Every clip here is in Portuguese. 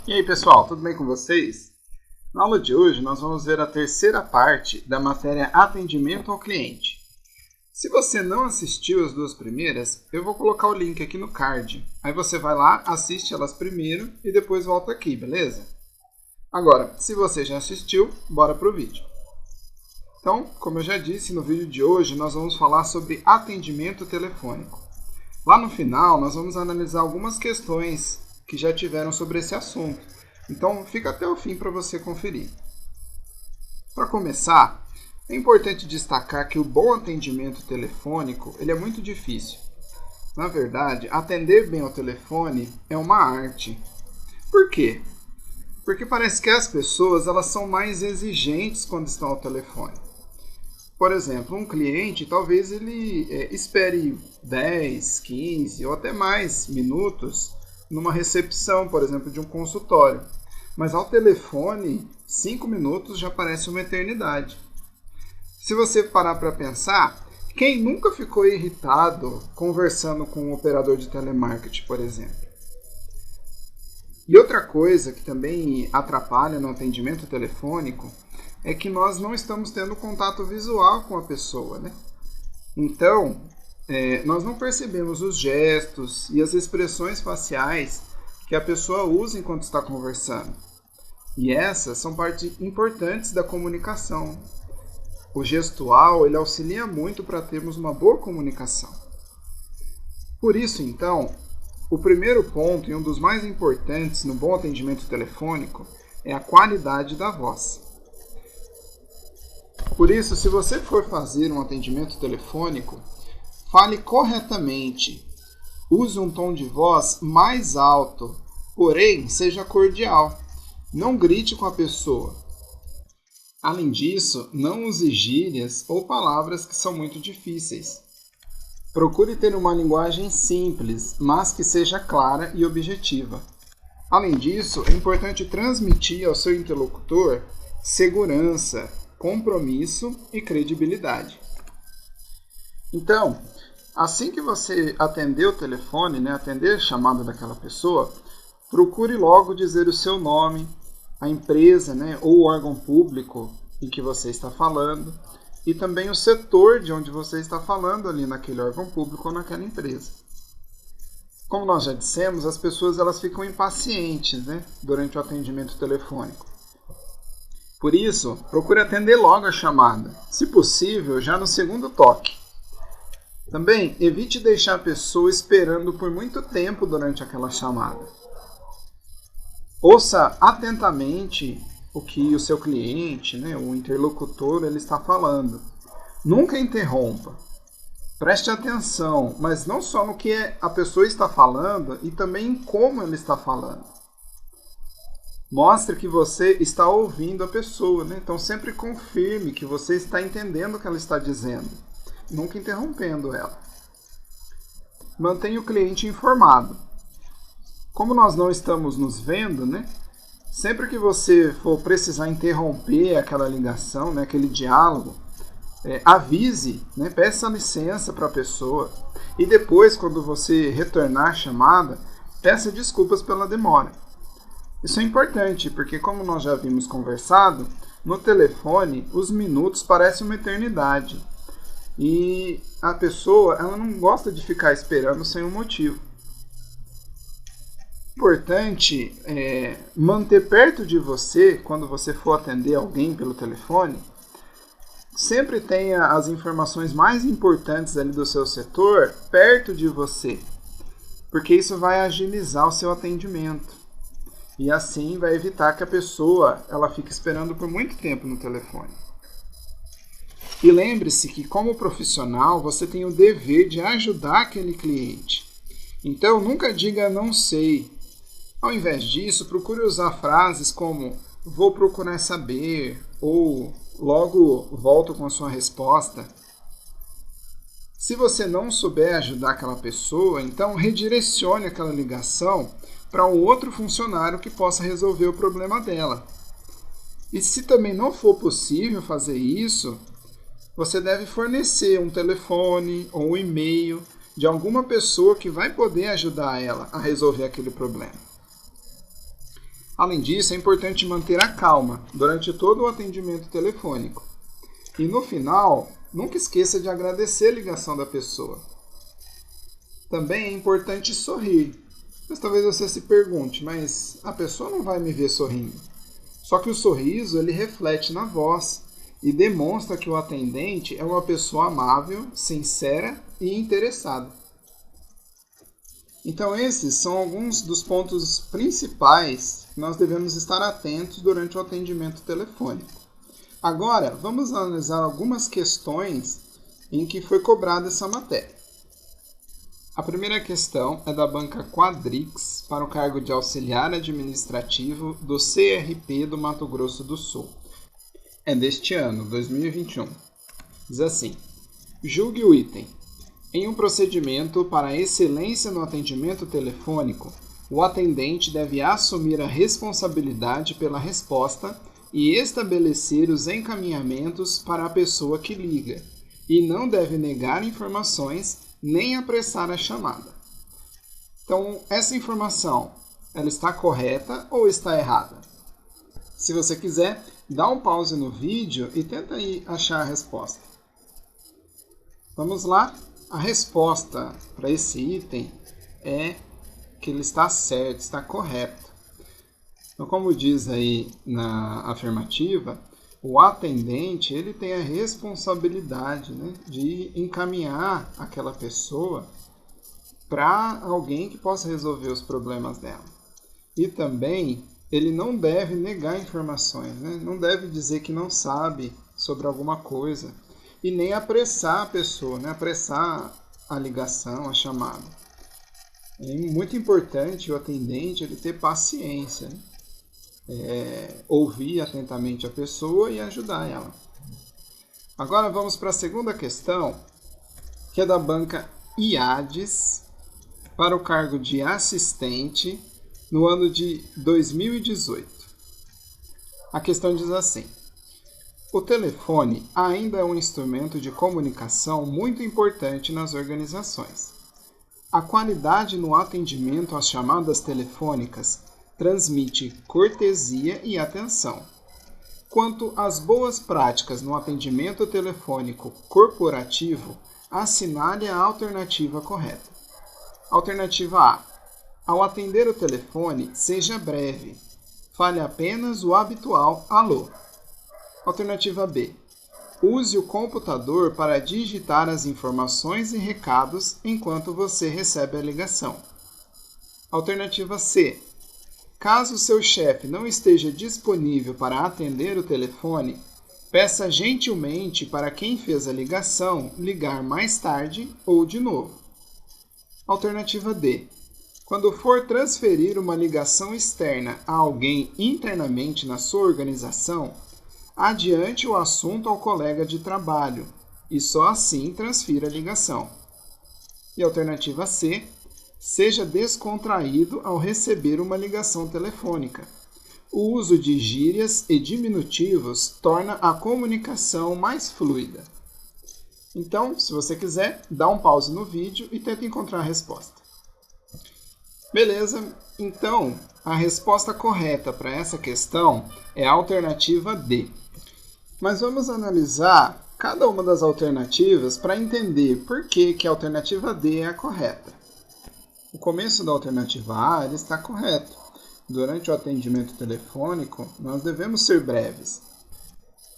E aí pessoal, tudo bem com vocês? Na aula de hoje nós vamos ver a terceira parte da matéria Atendimento ao Cliente. Se você não assistiu as duas primeiras, eu vou colocar o link aqui no card. Aí você vai lá, assiste elas primeiro e depois volta aqui, beleza? Agora, se você já assistiu, bora pro vídeo. Então, como eu já disse, no vídeo de hoje nós vamos falar sobre atendimento telefônico. Lá no final nós vamos analisar algumas questões que já tiveram sobre esse assunto. Então, fica até o fim para você conferir. Para começar, é importante destacar que o bom atendimento telefônico ele é muito difícil. Na verdade, atender bem ao telefone é uma arte. Por quê? Porque parece que as pessoas elas são mais exigentes quando estão ao telefone. Por exemplo, um cliente, talvez ele espere 10, 15 ou até mais minutos numa recepção, por exemplo, de um consultório. Mas ao telefone, 5 minutos já parece uma eternidade. Se você parar para pensar, quem nunca ficou irritado conversando com um operador de telemarketing, por exemplo? E outra coisa que também atrapalha no atendimento telefônico é que nós não estamos tendo contato visual com a pessoa, né? Então, nós não percebemos os gestos e as expressões faciais que a pessoa usa enquanto está conversando. E essas são partes importantes da comunicação. O gestual ele auxilia muito para termos uma boa comunicação. Por isso, então, o primeiro ponto e um dos mais importantes no bom atendimento telefônico é a qualidade da voz. Por isso, se você for fazer um atendimento telefônico, fale corretamente. Use um tom de voz mais alto, porém seja cordial. Não grite com a pessoa. Além disso, não use gírias ou palavras que são muito difíceis. Procure ter uma linguagem simples, mas que seja clara e objetiva. Além disso, é importante transmitir ao seu interlocutor segurança, compromisso e credibilidade. Então, assim que você atender o telefone, atender a chamada daquela pessoa, procure logo dizer o seu nome, a empresa ou o órgão público em que você está falando e também o setor de onde você está falando ali naquele órgão público ou naquela empresa. Como nós já dissemos, as pessoas elas ficam impacientes durante o atendimento telefônico. Por isso, procure atender logo a chamada, se possível, já no segundo toque. Também, evite deixar a pessoa esperando por muito tempo durante aquela chamada. Ouça atentamente o que o seu cliente, o interlocutor, ele está falando. Nunca interrompa. Preste atenção, mas não só no que a pessoa está falando, e também em como ela está falando. Mostre que você está ouvindo a pessoa, Então sempre confirme que você está entendendo o que ela está dizendo, nunca interrompendo ela. Mantenha o cliente informado. Como nós não estamos nos vendo, sempre que você for precisar interromper aquela ligação, aquele diálogo, avise, peça licença para a pessoa. E depois, quando você retornar a chamada, peça desculpas pela demora. Isso é importante, porque como nós já havíamos conversado, no telefone os minutos parecem uma eternidade. E a pessoa ela não gosta de ficar esperando sem um motivo. Importante manter perto de você, quando você for atender alguém pelo telefone, sempre tenha as informações mais importantes ali do seu setor perto de você, porque isso vai agilizar o seu atendimento. E assim vai evitar que a pessoa ela fique esperando por muito tempo no telefone. E lembre-se que, como profissional, você tem o dever de ajudar aquele cliente. Então, nunca diga não sei. Ao invés disso, procure usar frases como vou procurar saber ou logo volto com a sua resposta. Se você não souber ajudar aquela pessoa, então redirecione aquela ligação para um outro funcionário que possa resolver o problema dela. E se também não for possível fazer isso, você deve fornecer um telefone ou um e-mail de alguma pessoa que vai poder ajudar ela a resolver aquele problema. Além disso, é importante manter a calma durante todo o atendimento telefônico. E no final, nunca esqueça de agradecer a ligação da pessoa. Também é importante sorrir. Mas talvez você se pergunte, mas a pessoa não vai me ver sorrindo. Só que o sorriso ele reflete na voz e demonstra que o atendente é uma pessoa amável, sincera e interessada. Então esses são alguns dos pontos principais que nós devemos estar atentos durante o atendimento telefônico. Agora, vamos analisar algumas questões em que foi cobrada essa matéria. A primeira questão é da banca Quadrix para o cargo de auxiliar administrativo do CRP do Mato Grosso do Sul. É deste ano, 2021. Diz assim: julgue o item. Em um procedimento para excelência no atendimento telefônico, o atendente deve assumir a responsabilidade pela resposta e estabelecer os encaminhamentos para a pessoa que liga, e não deve negar informações nem apressar a chamada. Então, essa informação, ela está correta ou está errada? Se você quiser, dá um pause no vídeo e tenta aí achar a resposta. Vamos lá? A resposta para esse item é que ele está certo, está correto. Então, como diz aí na afirmativa, o atendente ele tem a responsabilidade, né, de encaminhar aquela pessoa para alguém que possa resolver os problemas dela. E também ele não deve negar informações, né? Não deve dizer que não sabe sobre alguma coisa e nem apressar a pessoa, né? Apressar a ligação, a chamada. É muito importante o atendente ele ter paciência, né? Ouvir atentamente a pessoa e ajudar ela. Agora vamos para a segunda questão, que é da banca IADES para o cargo de assistente no ano de 2018. A questão diz assim: o telefone ainda é um instrumento de comunicação muito importante nas organizações. A qualidade no atendimento às chamadas telefônicas transmite cortesia e atenção. Quanto às boas práticas no atendimento telefônico corporativo, assinale a alternativa correta. Alternativa A. Ao atender o telefone, seja breve. Fale apenas o habitual alô. Alternativa B. Use o computador para digitar as informações e recados enquanto você recebe a ligação. Alternativa C. Caso seu chefe não esteja disponível para atender o telefone, peça gentilmente para quem fez a ligação ligar mais tarde ou de novo. Alternativa D. Quando for transferir uma ligação externa a alguém internamente na sua organização, adiante o assunto ao colega de trabalho e só assim transfira a ligação. E alternativa C. Seja descontraído ao receber uma ligação telefônica. O uso de gírias e diminutivos torna a comunicação mais fluida. Então, se você quiser, dá um pause no vídeo e tenta encontrar a resposta. Beleza, então a resposta correta para essa questão é a alternativa D. Mas vamos analisar cada uma das alternativas para entender por que a alternativa D é a correta. O começo da alternativa A ele está correto. Durante o atendimento telefônico, nós devemos ser breves.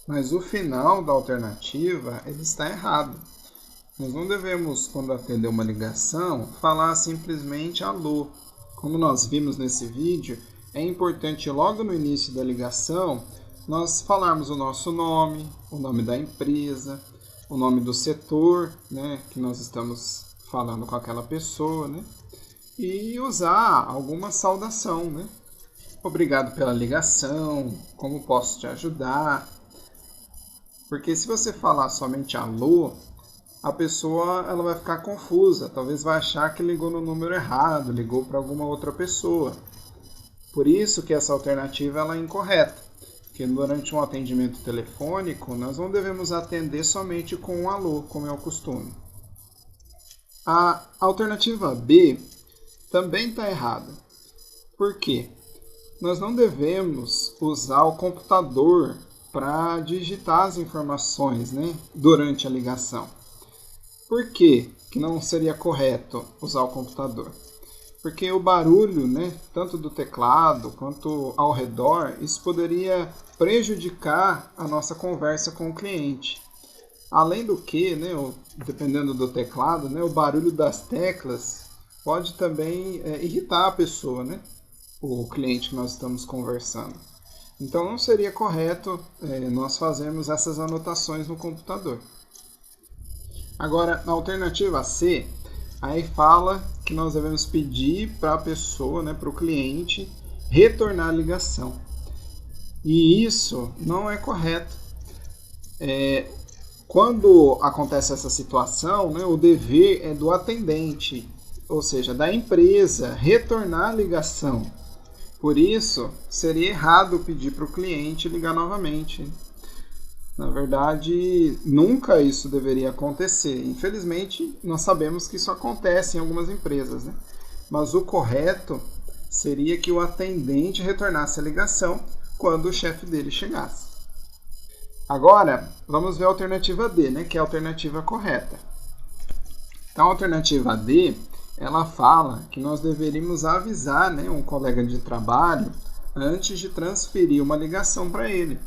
Mas o final da alternativa ele está errado. Nós não devemos, quando atender uma ligação, falar simplesmente alô. Como nós vimos nesse vídeo, é importante logo no início da ligação nós falarmos o nosso nome, o nome da empresa, o nome do setor, né, que nós estamos falando com aquela pessoa, né? E usar alguma saudação, né? Obrigado pela ligação, como posso te ajudar? Porque se você falar somente alô, a pessoa ela vai ficar confusa, talvez vai achar que ligou no número errado, ligou para alguma outra pessoa. Por isso que essa alternativa ela é incorreta, porque durante um atendimento telefônico nós não devemos atender somente com um alô, como é o costume. A alternativa B também está errada. Por quê? nós não devemos usar o computador para digitar as informações, né, durante a ligação. Por que não seria correto usar o computador? Porque o barulho, né, tanto do teclado quanto ao redor, isso poderia prejudicar a nossa conversa com o cliente. Além do que, né, dependendo do teclado, né, o barulho das teclas pode também irritar a pessoa, né, o cliente que nós estamos conversando. Então não seria correto nós fazermos essas anotações no computador. Agora, na alternativa C, aí fala que nós devemos pedir para a pessoa, né, para o cliente, retornar a ligação. E isso não é correto. Quando acontece essa situação, né, o dever é do atendente, ou seja, da empresa, retornar a ligação. Por isso, seria errado pedir para o cliente ligar novamente. Na verdade, nunca isso deveria acontecer. Infelizmente, nós sabemos que isso acontece em algumas empresas, né? Mas o correto seria que o atendente retornasse a ligação quando o chefe dele chegasse. Agora, vamos ver a alternativa D, né? Que é a alternativa correta. Então, a alternativa D, ela fala que nós deveríamos avisar, né, um colega de trabalho antes de transferir uma ligação para ele.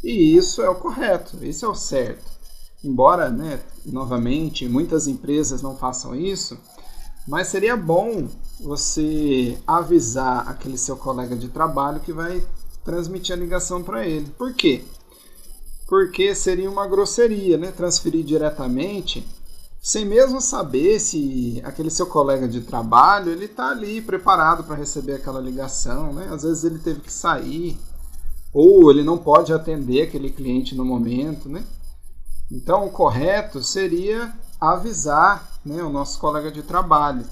E isso é o correto, isso é o certo. Embora, né, novamente, muitas empresas não façam isso, mas seria bom você avisar aquele seu colega de trabalho que vai transmitir a ligação para ele. Por quê? Porque seria uma grosseria, né, transferir diretamente, sem mesmo saber se aquele seu colega de trabalho ele está ali preparado para receber aquela ligação, né? Às vezes ele teve que sair, ou ele não pode atender aquele cliente no momento, né? Então, o correto seria avisar, né, o nosso colega de trabalho.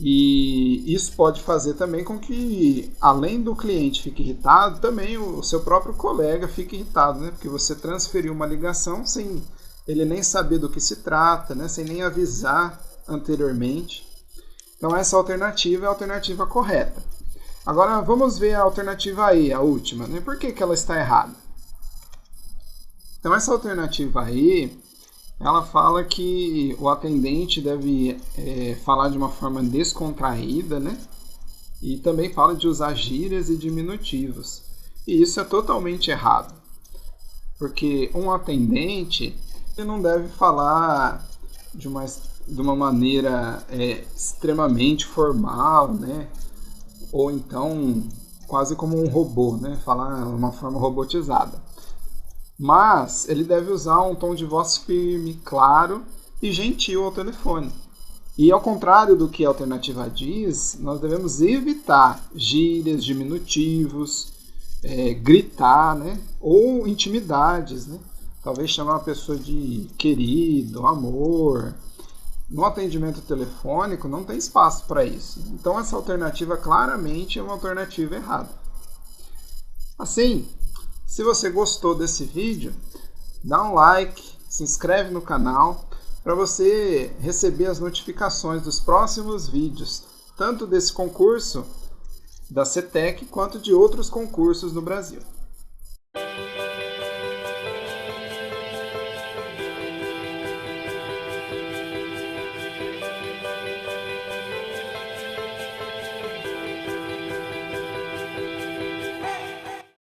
E isso pode fazer também com que, além do cliente fique irritado, também o seu próprio colega fique irritado, né? Porque você transferiu uma ligação sem ele nem saber do que se trata, né? Sem nem avisar anteriormente. Então, essa alternativa é a alternativa correta. Agora vamos ver a alternativa E, a última, né? Por que ela está errada? Então essa alternativa E, ela fala que o atendente deve falar de uma forma descontraída, né? E também fala de usar gírias e diminutivos. E isso é totalmente errado. Porque um atendente ele não deve falar de uma maneira extremamente formal, né? Ou então quase como um robô, né? Falar de uma forma robotizada. Mas ele deve usar um tom de voz firme, claro e gentil ao telefone. E ao contrário do que a alternativa diz, nós devemos evitar gírias, diminutivos, gritar, né? Ou intimidades, né? Talvez chamar uma pessoa de querido, amor. No atendimento telefônico não tem espaço para isso. Então essa alternativa claramente é uma alternativa errada. Assim, se você gostou desse vídeo, dá um like, se inscreve no canal para você receber as notificações dos próximos vídeos, tanto desse concurso da CETEC quanto de outros concursos no Brasil.